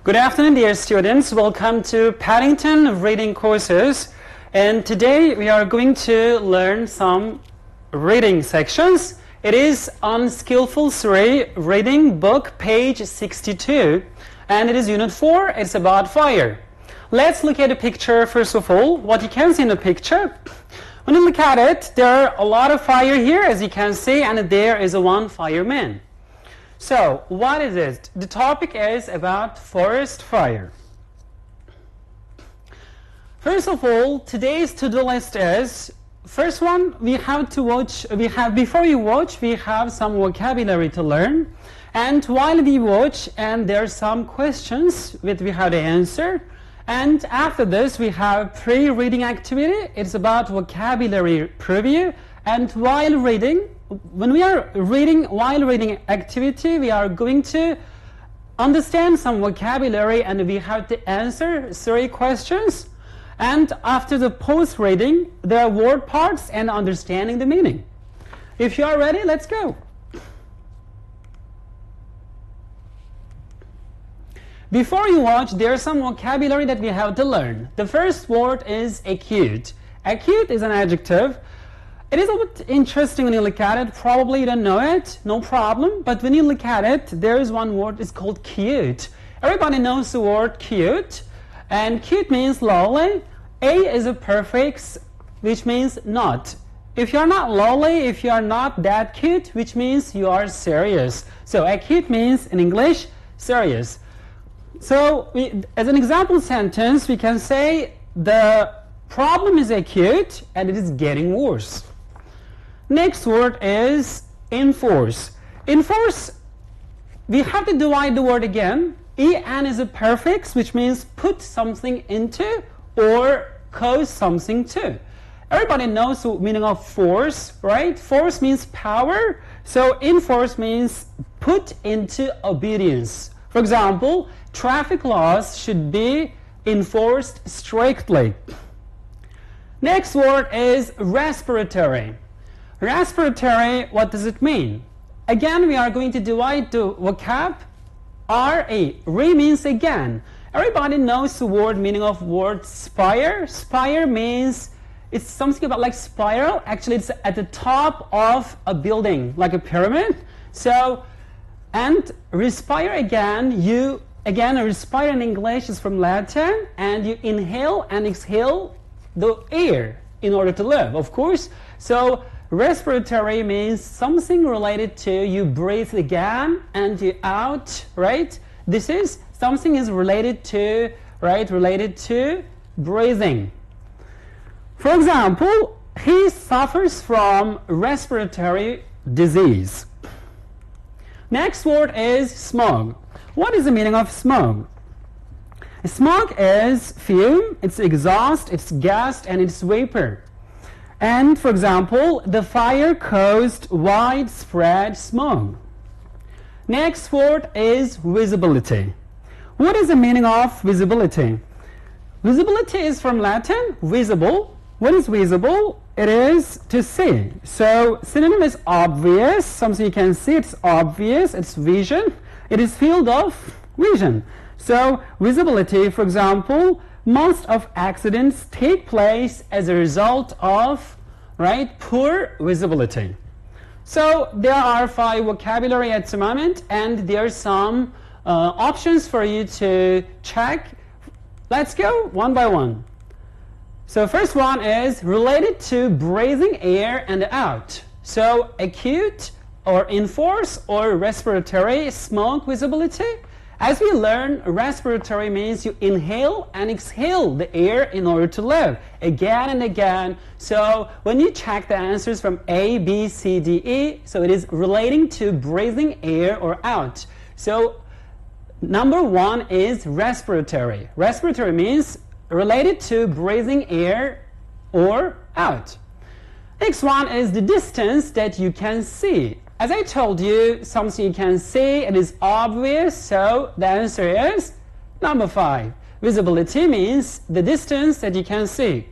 Good afternoon, dear students. Welcome to Paddington Reading Courses. And today we are going to learn some reading sections. It is on Skillful 3 Reading Book, page 62. And it is Unit 4. It's about fire. Let's look at the picture first of all. What you can see in the picture. When you look at it, there are a lot of fire here, as you can see, and there is one fireman. So, what is it? The topic is about forest fire. First of all, today's to-do list is, first one, we have to watch, before you watch, we have some vocabulary to learn. And while we watch, and there are some questions which we have to answer. And after this, we have pre-reading activity. It's about vocabulary preview. And while reading, when we are reading, while reading activity, we are going to understand some vocabulary and we have to answer 3 questions. And after the post-reading, there are word parts and understanding the meaning. If you are ready, let's go. Before you watch, there's some vocabulary that we have to learn. The first word is acute. Acute is an adjective. It is a bit interesting when you look at it. Probably you don't know it, no problem. But when you look at it, there is one word, it's called cute. Everybody knows the word cute. And cute means lovely. A is a prefix, which means not. If you're not lovely, if you're not that cute, which means you are serious. So acute means, in English, serious. So as an example sentence, we can say the problem is acute and it is getting worse. Next word is enforce. Enforce, we have to divide the word again. En is a prefix, which means put something into or cause something to. Everybody knows the meaning of force, right? Force means power. So enforce means put into obedience. For example, traffic laws should be enforced strictly. Next word is respiratory. Respiratory, what does it mean? Again, we are going to divide the vocab. Re means again. Everybody knows the word meaning of word spire. Spire means it's something about like spiral. Actually, it's at the top of a building, like a pyramid. So, and respire again, respire in English is from Latin, and you inhale and exhale the air in order to live, of course. So respiratory means something related to you breathe again and you out, right? This is something is related to, right, related to breathing. For example, he suffers from respiratory disease. Next word is smog. What is the meaning of smog? Smog is fume, it's exhaust, it's gas, and it's vapor. And for example, the fire caused widespread smog. Next word is visibility. What is the meaning of visibility? Visibility is from Latin, visible. What is visible? It is to see. So synonym is obvious, something you can see, it's obvious, it's vision. It is field of vision. So visibility, for example, most of accidents take place as a result of, right, poor visibility. So there are 5 vocabulary at the moment, and there are some options for you to check. Let's go one by one. So first one is related to breathing air and out. So acute or enforce or respiratory, smoke visibility. As we learn, respiratory means you inhale and exhale the air in order to live again and again. So when you check the answers from A, B, C, D, E, so it is relating to breathing air or out. So number 1 is respiratory. Respiratory means related to breathing air or out. Next one is the distance that you can see. As I told you, something you can see, it is obvious, so the answer is number 5. Visibility means the distance that you can see.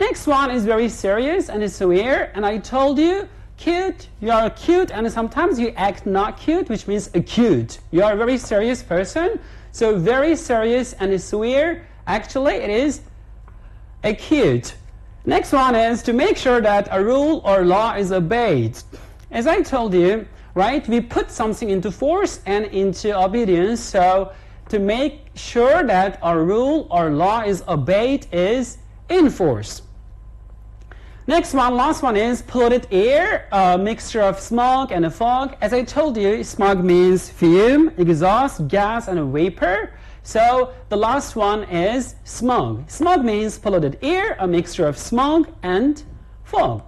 Next one is very serious and it's severe, and I told you cute, you are cute, and sometimes you act not cute, which means acute. You are a very serious person. So very serious and severe. Actually, it is acute. Next one is to make sure that a rule or law is obeyed. As I told you, right, we put something into force and into obedience. So to make sure that a rule or law is obeyed is enforced. Next one, last one is polluted air, a mixture of smoke and a fog. As I told you, smog means fume, exhaust, gas, and a vapor. So the last one is smog. Smog means polluted air, a mixture of smog and fog.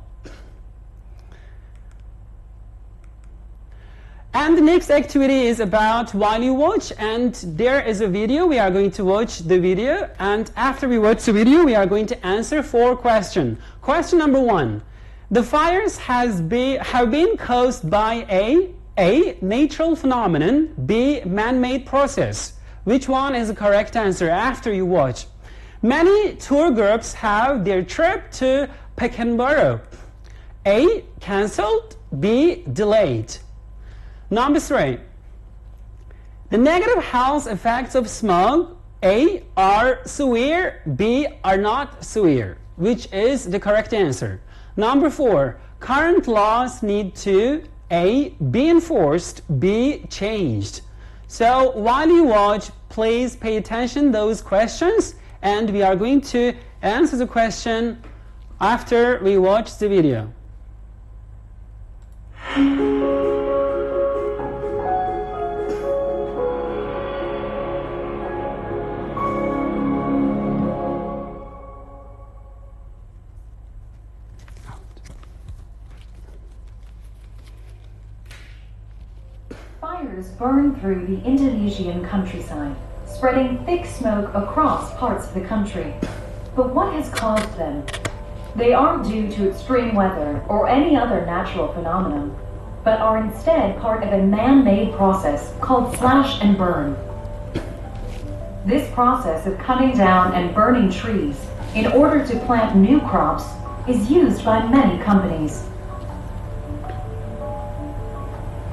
And the next activity is about while you watch, and there is a video. We are going to watch the video, and after we watch the video, we are going to answer 4 questions. Question number 1. The fires have been caused by A. Natural phenomenon, B. Man-made process. Which one is the correct answer after you watch? Many tour groups have their trip to Pekanbaru. A. Cancelled, B. Delayed. Number 3. The negative health effects of smog, A, are severe, B, are not severe. Which is the correct answer? Number 4. Current laws need to A, be enforced, B, changed. So while you watch, please pay attention to those questions, and we are going to answer the question after we watch the video. Fires burn through the Indonesian countryside, spreading thick smoke across parts of the country. But what has caused them? They aren't due to extreme weather or any other natural phenomenon, but are instead part of a man-made process called slash and burn. This process of cutting down and burning trees in order to plant new crops is used by many companies.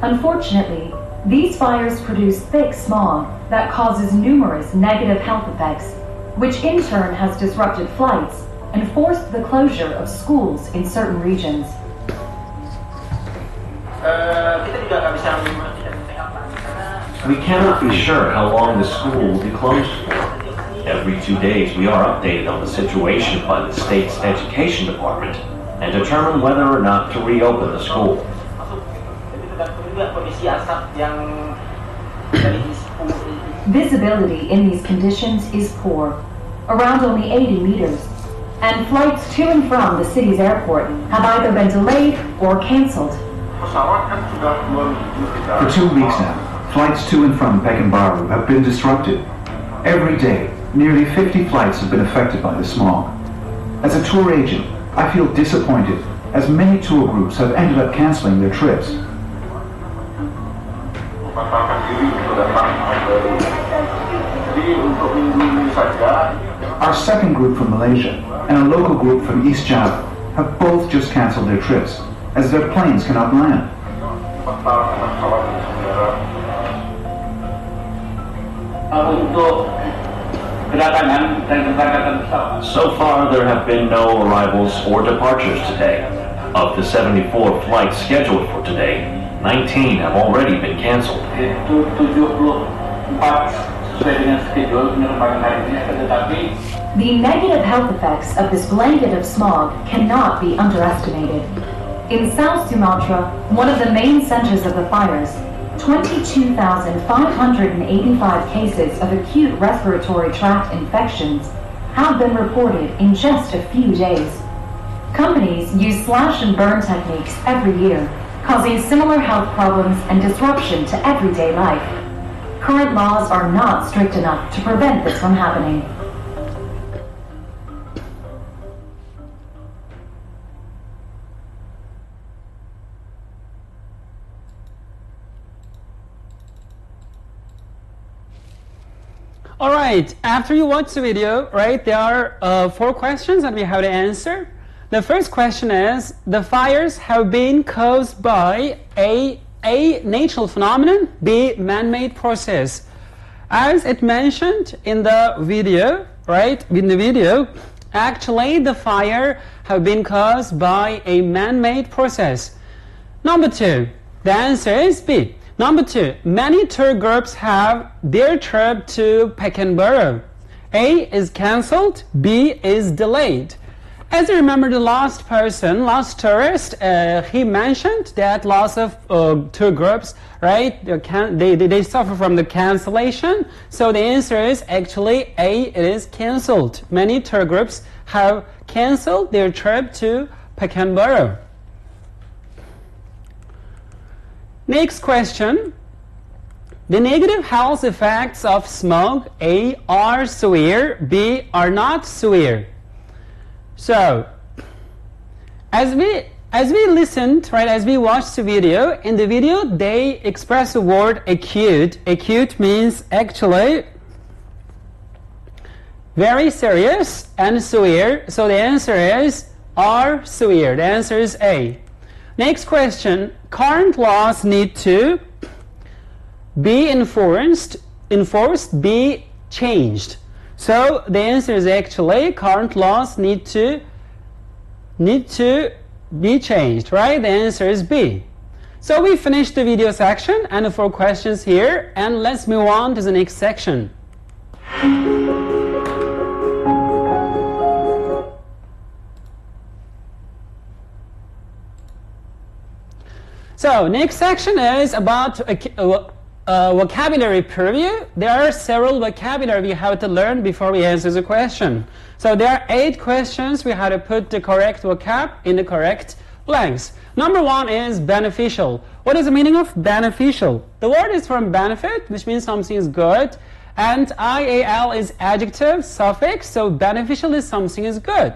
Unfortunately, these fires produce thick smog that causes numerous negative health effects, which in turn has disrupted flights and forced the closure of schools in certain regions. We cannot be sure how long the school will be closed for. Every 2 days we are updated on the situation by the state's education department and determine whether or not to reopen the school. Visibility in these conditions is poor, around only 80 meters, and flights to and from the city's airport have either been delayed or cancelled. For 2 weeks now, flights to and from Pekanbaru have been disrupted. Every day, nearly 50 flights have been affected by the smog. As a tour agent, I feel disappointed as many tour groups have ended up cancelling their trips. Our second group from Malaysia and a local group from East Java have both just cancelled their trips as their planes cannot land. So far, there have been no arrivals or departures today. Of the 74 flights scheduled for today, 19 have already been cancelled. The negative health effects of this blanket of smog cannot be underestimated. In South Sumatra, one of the main centers of the fires, 22,585 cases of acute respiratory tract infections have been reported in just a few days. Companies use slash and burn techniques every year, causing similar health problems and disruption to everyday life. Current laws are not strict enough to prevent this from happening. All right, after you watch the video, right, there are 4 questions that we have to answer. The first question is, the fires have been caused by A, natural phenomenon, B, man-made process. As it mentioned in the video, right? In the video, actually the fire have been caused by a man-made process. Number 2, the answer is B. Number 2, many tour groups have their trip to Pekanbaru. A is cancelled, B is delayed. As you remember, the last tourist, he mentioned that lots of tour groups, right, they suffer from the cancellation. So the answer is actually A, it is cancelled. Many tour groups have cancelled their trip to Pekanbaru. Next question. The negative health effects of smoke, A, are severe, B, are not severe. So, as we listened, right, as we watched the video, in the video they express the word acute. Acute means actually very serious and severe. So the answer is are severe. The answer is A. Next question. Current laws need to be enforced, be changed. So the answer is actually current laws need to be changed, right? The answer is B. So we finished the video section and the 4 questions here, and let's move on to the next section. So next section is about vocabulary preview. There are several vocabulary we have to learn before we answer the question. So there are 8 questions. We have to put the correct vocab in the correct blanks. Number 1 is beneficial. What is the meaning of beneficial? The word is from benefit, which means something is good, and ial is adjective suffix, so beneficial is something is good.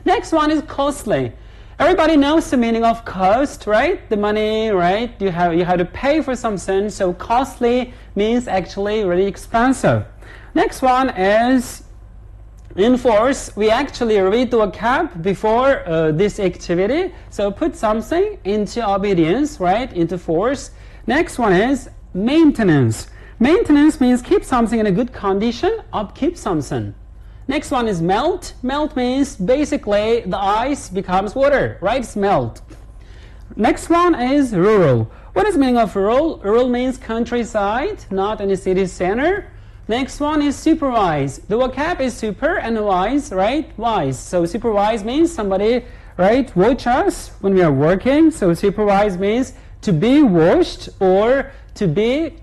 Next one is costly. Everybody knows the meaning of cost, right? The money, right? You have to pay for something. So costly means actually really expensive. Next one is enforce. We actually read the vocab before this activity. So put something into obedience, right? Into force. Next one is maintenance. Maintenance means keep something in a good condition, upkeep something. Next one is melt. Melt means basically the ice becomes water, right? It's melt. Next one is rural. What is the meaning of rural? Rural means countryside, not in the city center. Next one is supervise. The vocab is super and wise, right? Wise. So supervise means somebody, right, watch us when we are working. So supervise means to be watched or to be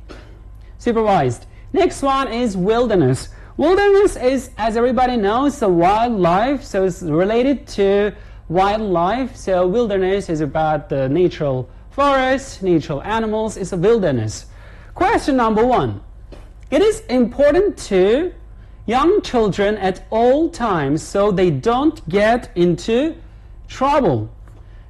supervised. Next one is wilderness. Wilderness is, as everybody knows, a wildlife, so it's related to wildlife. So wilderness is about the natural forest, natural animals. It's a wilderness. Question number 1. It is important to young children at all times so they don't get into trouble.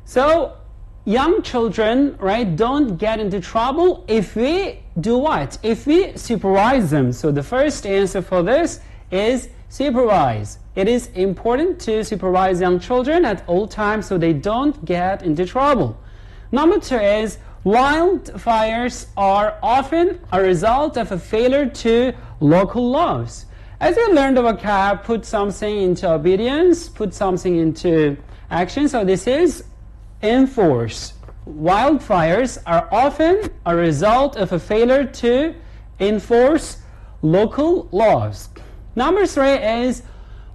So young children, right, don't get into trouble if we do what? If we supervise them. So the first answer for this is supervise. It is important to supervise young children at all times so they don't get into trouble. Number 2 is wildfires are often a result of a failure to local laws. As you learned the vocab, put something into obedience, put something into action. So this is enforce. Wildfires are often a result of a failure to enforce local laws. Number 3 is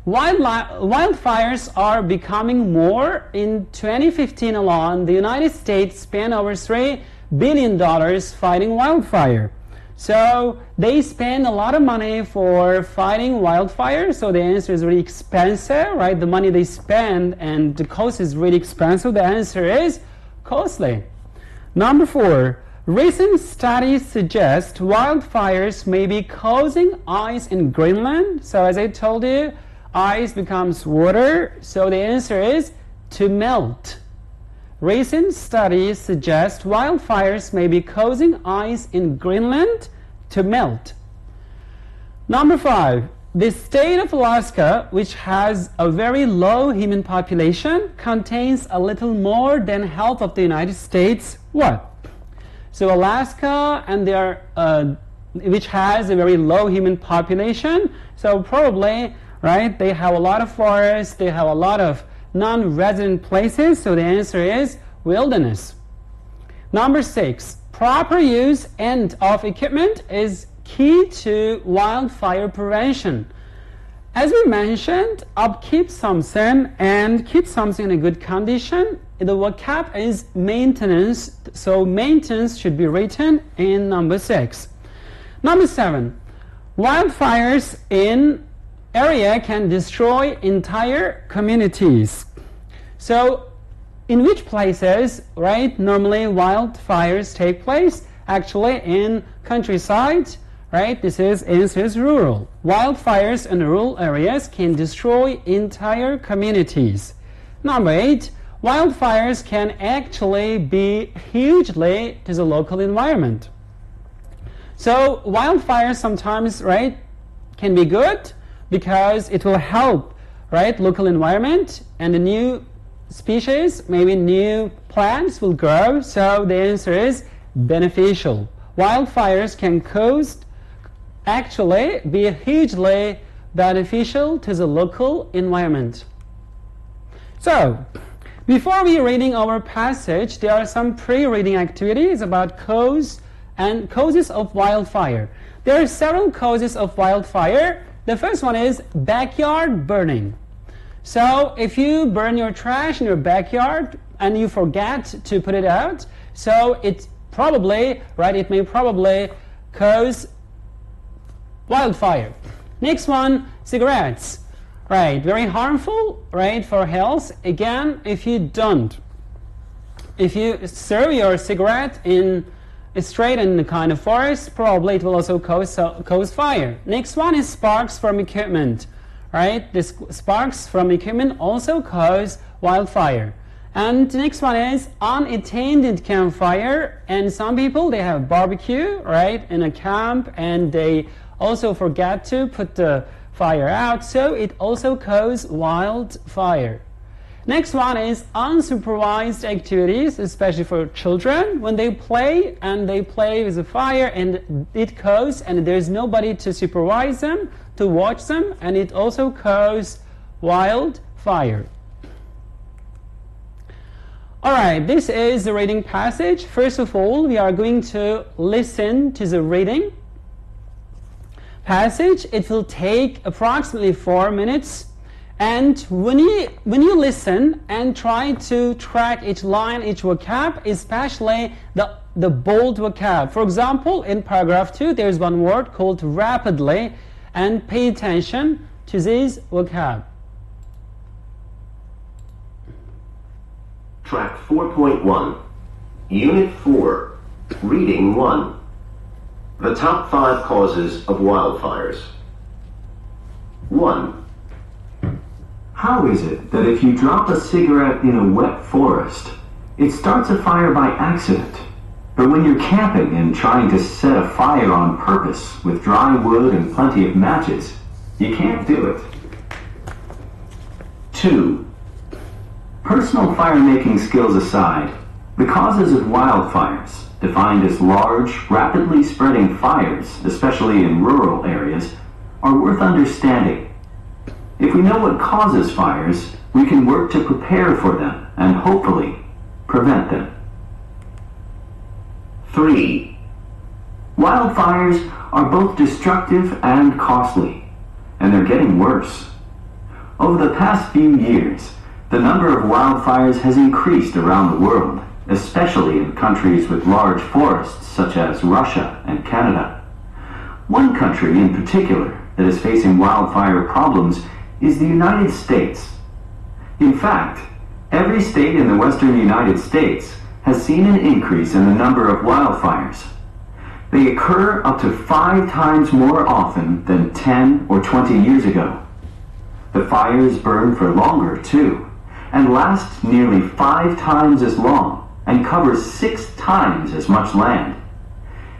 wildfires are becoming more. In 2015 alone, the United States spent over $3 billion fighting wildfire. So they spend a lot of money for fighting wildfire. So the answer is really expensive, right? The money they spend and the cost is really expensive. The answer is costly. Number 4, recent studies suggest wildfires may be causing ice in Greenland. So as I told you, ice becomes water. So the answer is to melt. Recent studies suggest wildfires may be causing ice in Greenland to melt. Number 5, the state of Alaska, which has a very low human population, contains a little more than half of the United States. What? So Alaska and their which has a very low human population. So probably, right, they have a lot of forests, they have a lot of non-resident places, so the answer is wilderness. Number 6, proper use and of equipment is key to wildfire prevention. As we mentioned, upkeep something and keep something in a good condition. The vocab is maintenance, so maintenance should be written in number 6. Number 7, wildfires in area can destroy entire communities. So in which places, right, normally wildfires take place? Actually in countryside, right? This is answer is rural. Wildfires in rural areas can destroy entire communities. Number 8, wildfires can actually be hugely to the local environment. So wildfires sometimes, right, can be good because it will help, right, local environment, and the new species, maybe new plants will grow. So the answer is beneficial. Wildfires can actually be hugely beneficial to the local environment. So before we reading our passage, there are some pre-reading activities about causes of wildfire. There are several causes of wildfire. The first one is backyard burning. So if you burn your trash in your backyard and you forget to put it out, so it probably, right, it may probably cause wildfire. Next one, cigarettes. Right, very harmful, right, for health. Again, if you serve your cigarette straight in the kind of forest, probably it will also cause fire. Next one is sparks from equipment. Right, this sparks from equipment also cause wildfire. And the next one is unattended campfire. And some people, they have barbecue, right, in a camp, and they also forget to put the fire out, so it also causes wildfire. Next one is unsupervised activities, especially for children. When they play with the fire and it causes, and there's nobody to supervise them, to watch them, and it also causes wildfire. Alright, this is the reading passage. First of all, we are going to listen to the reading passage. It will take approximately 4 minutes. And when you listen and try to track each line, each vocab, especially the bold vocab. For example, in paragraph 2, there's one word called rapidly, and pay attention to this vocab. Track 4.1, Unit 4, Reading 1. The top 5 causes of wildfires. 1. How is it that if you drop a cigarette in a wet forest, it starts a fire by accident, but when you're camping and trying to set a fire on purpose with dry wood and plenty of matches, you can't do it? 2. Personal fire-making skills aside, the causes of wildfires, defined as large, rapidly spreading fires, especially in rural areas, are worth understanding. If we know what causes fires, we can work to prepare for them and hopefully prevent them. 3. Wildfires are both destructive and costly, and they're getting worse. Over the past few years, the number of wildfires has increased around the world, especially in countries with large forests such as Russia and Canada. One country in particular that is facing wildfire problems is the United States. In fact, every state in the western United States has seen an increase in the number of wildfires. They occur up to 5 times more often than 10 or 20 years ago. The fires burn for longer too, and last nearly 5 times as long and cover 6 times as much land.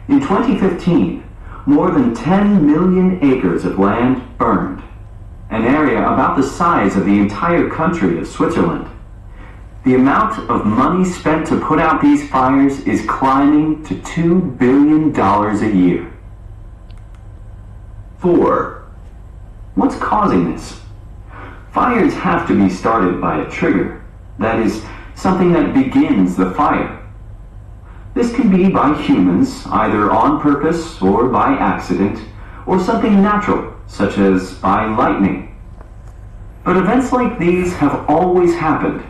In 2015, more than 10 million acres of land burned, an area about the size of the entire country of Switzerland. The amount of money spent to put out these fires is climbing to $2 billion a year. 4. What's causing this? Fires have to be started by a trigger, that is, something that begins the fire. This can be by humans, either on purpose or by accident, or something natural, such as by lightning. But events like these have always happened.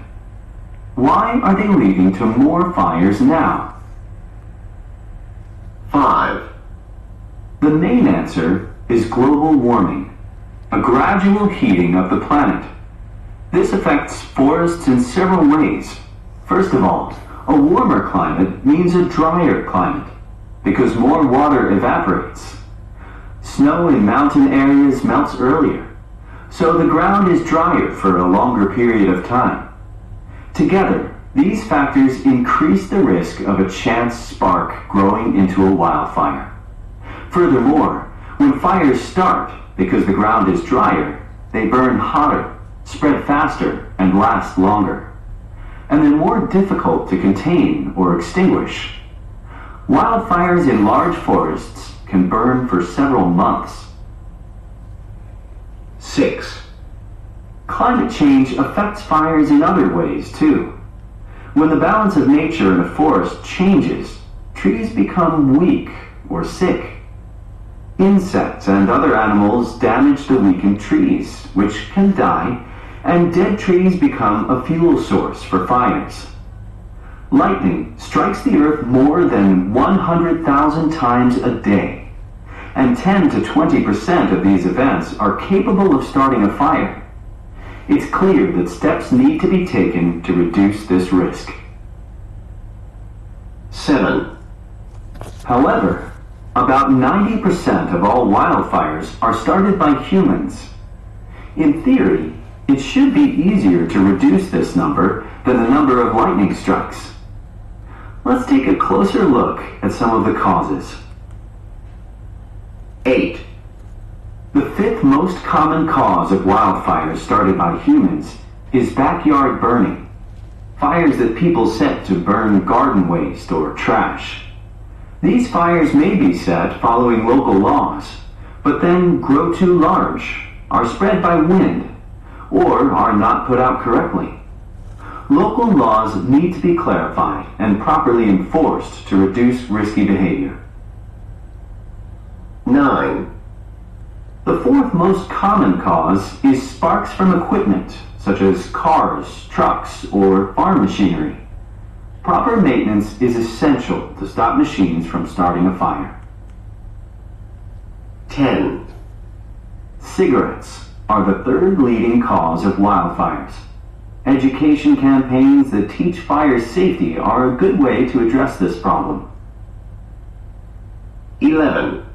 Why are they leading to more fires now? 5. The main answer is global warming, a gradual heating of the planet. This affects forests in several ways. First of all, a warmer climate means a drier climate, because more water evaporates. Snow in mountain areas melts earlier, so the ground is drier for a longer period of time. Together, these factors increase the risk of a chance spark growing into a wildfire. Furthermore, when fires start, because the ground is drier, they burn hotter, spread faster, and last longer. And they're more difficult to contain or extinguish. Wildfires in large forests can burn for several months. 6. Climate change affects fires in other ways too. When the balance of nature in a forest changes, trees become weak or sick. Insects and other animals damage the weakened trees, which can die, and dead trees become a fuel source for fires. Lightning strikes the earth more than 100,000 times a day, and 10 to 20% of these events are capable of starting a fire. It's clear that steps need to be taken to reduce this risk. 7. However, about 90% of all wildfires are started by humans. In theory, it should be easier to reduce this number than the number of lightning strikes. Let's take a closer look at some of the causes. 8. The fifth most common cause of wildfires started by humans is backyard burning. Fires that people set to burn garden waste or trash. These fires may be set following local laws, but then grow too large, are spread by wind, or are not put out correctly. Local laws need to be clarified and properly enforced to reduce risky behavior. 9. The fourth most common cause is sparks from equipment, such as cars, trucks, or farm machinery. Proper maintenance is essential to stop machines from starting a fire. 10. Cigarettes are the third leading cause of wildfires. Education campaigns that teach fire safety are a good way to address this problem. 11.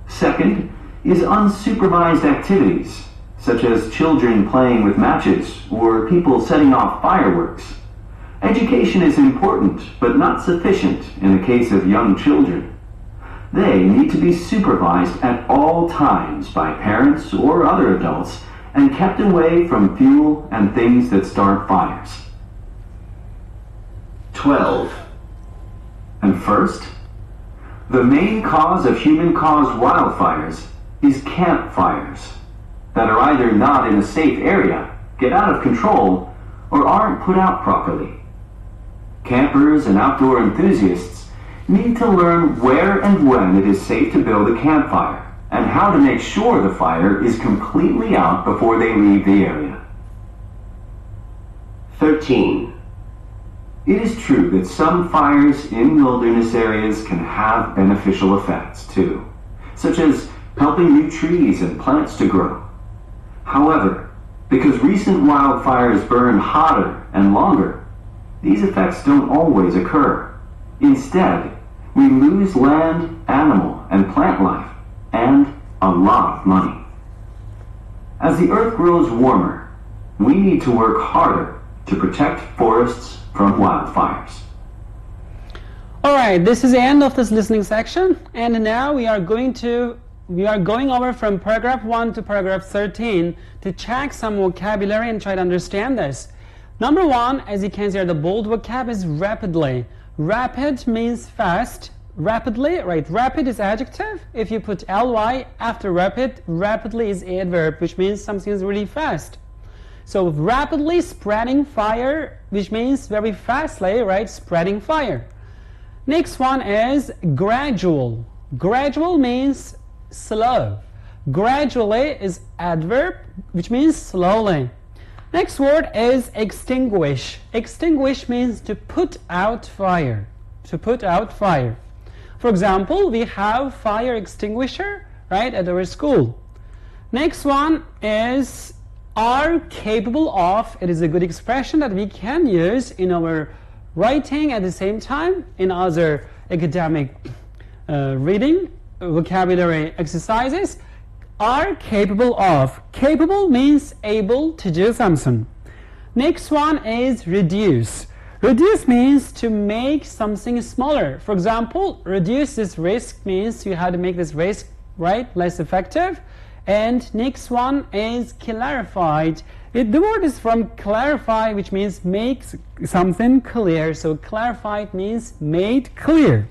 Second is unsupervised activities, such as children playing with matches or people setting off fireworks. Education is important, but not sufficient in the case of young children. They need to be supervised at all times by parents or other adults and kept away from fuel and things that start fires. 12. And first, the main cause of human-caused wildfires is campfires that are either not in a safe area, get out of control, or aren't put out properly. Campers and outdoor enthusiasts need to learn where and when it is safe to build a campfire and how to make sure the fire is completely out before they leave the area. 13. It is true that some fires in wilderness areas can have beneficial effects too, such as helping new trees and plants to grow. However, because recent wildfires burn hotter and longer, these effects don't always occur. Instead, we lose land, animal, and plant life, and a lot of money. As the earth grows warmer, we need to work harder to protect forests from wildfires. All right, this is the end of this listening section, and now we are going over from paragraph 1 to paragraph 13 to check some vocabulary and try to understand this. Number 1, as you can see here, the bold vocab is rapidly. Rapid means fast, rapidly, right? Rapid is adjective. If you put ly after rapid, rapidly is adverb, which means something is really fast. So rapidly spreading fire, which means very fastly, right? Spreading fire. Next one is gradual. Gradual means slow. Gradually is adverb, which means slowly. Next word is extinguish. Extinguish means to put out fire. To put out fire. For example, we have fire extinguisher, right, at our school. Next one is are capable of. It is a good expression that we can use in our writing at the same time in other academic reading vocabulary exercises. Are capable of. Capable means able to do something. Next one is reduce. Reduce means to make something smaller. For example, reduce this risk means you have to make this risk, right, less effective. And next one is clarified. The word is from clarify, which means make something clear. So clarified means made clear.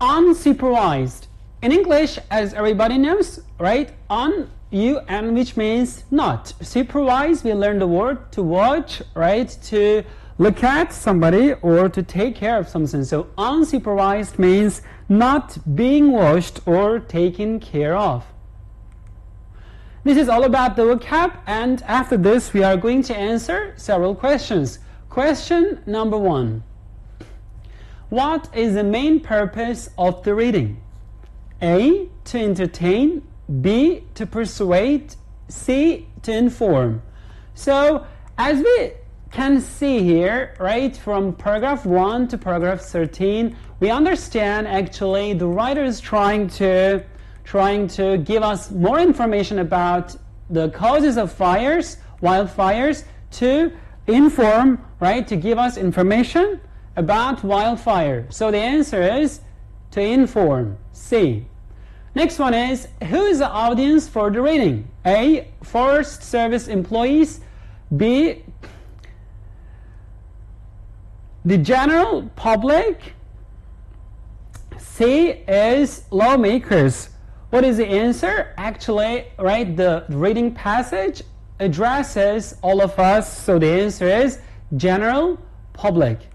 Unsupervised. In English, as everybody knows, right, un, which means not. Supervise, we learn the word to watch, right, to look at somebody or to take care of something. So unsupervised means not being watched or taken care of. This is all about the vocab, and after this we are going to answer several questions. Question number 1. What is the main purpose of the reading? A, to entertain. B, to persuade. C, to inform. So as we can see here, right, from paragraph 1 to paragraph 13, we understand actually the writer is trying to give us more information about the causes of fires, wildfires, to inform, right, to give us information about wildfire. So the answer is to inform, C. Next one is, who is the audience for the reading? A, forest service employees. B, the general public. C is lawmakers. What is the answer? Actually, right, the reading passage addresses all of us, so the answer is general public.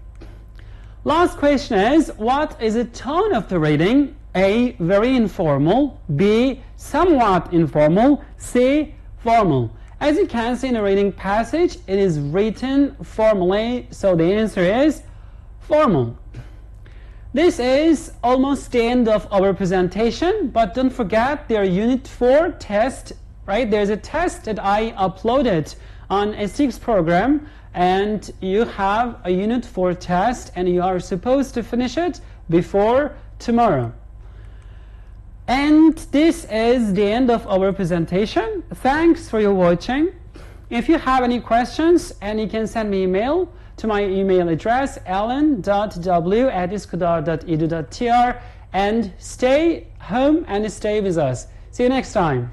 Last question is, what is the tone of the reading? A, very informal. B, somewhat informal. C, formal. As you can see in the reading passage, it is written formally, so the answer is formal. This is almost the end of our presentation, but don't forget their Unit 4 test, right? There's a test that I uploaded on a 6 program, and you have a Unit 4 test, and you are supposed to finish it before tomorrow. And this is the end of our presentation. Thanks for your watching. If you have any questions, and you can send me email to my email address alan.w@iskudar.edu.tr, and stay home and stay with us. See you next time.